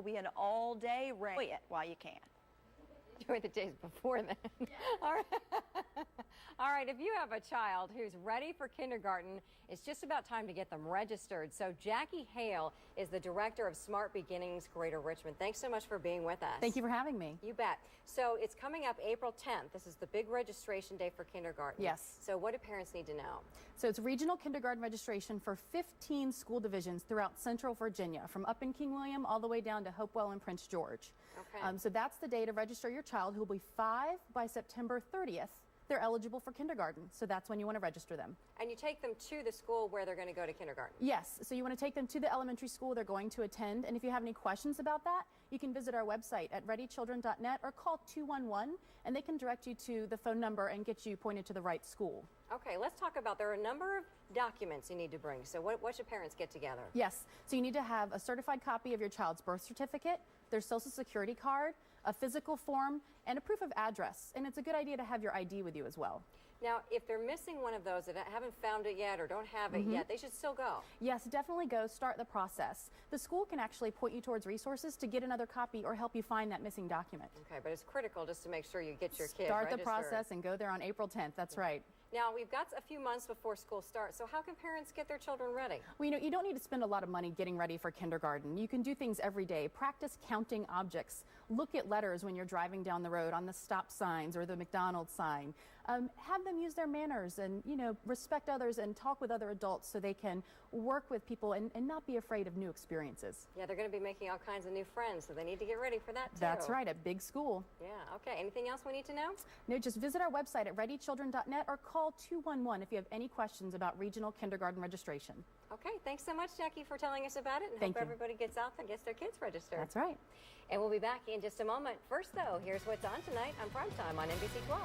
will be an all-day rain. Enjoy it while you can. Enjoy the days before then. All right. All right, if you have a child who's ready for kindergarten, it's just about time to get them registered. So Jackie Hale is the director of Smart Beginnings Greater Richmond. Thanks so much for being with us. Thank you for having me. You bet. So it's coming up April 10th. This is the big registration day for kindergarten. Yes. So what do parents need to know? So it's regional kindergarten registration for 15 school divisions throughout Central Virginia, from up in King William all the way down to Hopewell and Prince George. Okay. So that's the day to register your child, who will be 5 by September 30th. They're eligible for kindergarten, so that's when you want to register them. And you take them to the school where they're going to go to kindergarten? Yes, so you want to take them to the elementary school they're going to attend, and if you have any questions about that, you can visit our website at readychildren.net or call 211, and they can direct you to the phone number and get you pointed to the right school. Okay, let's talk about, there are a number of documents you need to bring. So what should parents get together? Yes, so you need to have a certified copy of your child's birth certificate, their social security card, a physical form, and a proof of address. And it's a good idea to have your ID with you as well. Now, if they're missing one of those that haven't found it yet or don't have it yet, they should still go. Yes, definitely go. Start the process. The school can actually point you towards resources to get another copy or help you find that missing document. Okay, but it's critical just to make sure you get your kid Start registered. the process and go there on April 10th. That's right. Now, we've got a few months before school starts, so how can parents get their children ready? Well, you don't need to spend a lot of money getting ready for kindergarten. You can do things every day. Practice counting objects. Look at letters when you're driving down the road on the stop signs or the McDonald's sign. Have them use their manners and, respect others and talk with other adults so they can work with people and not be afraid of new experiences. Yeah, they're going to be making all kinds of new friends, so they need to get ready for that, too. That's right, a big school. Yeah, okay. Anything else we need to know? No, just visit our website at readychildren.net or call 211 if you have any questions about regional kindergarten registration. Okay, thanks so much, Jackie, for telling us about it, and Thank hope you. everybody gets out and gets their kids registered. That's right. And we'll be back in just a moment. First, though, here's what's on tonight on Primetime on NBC 12.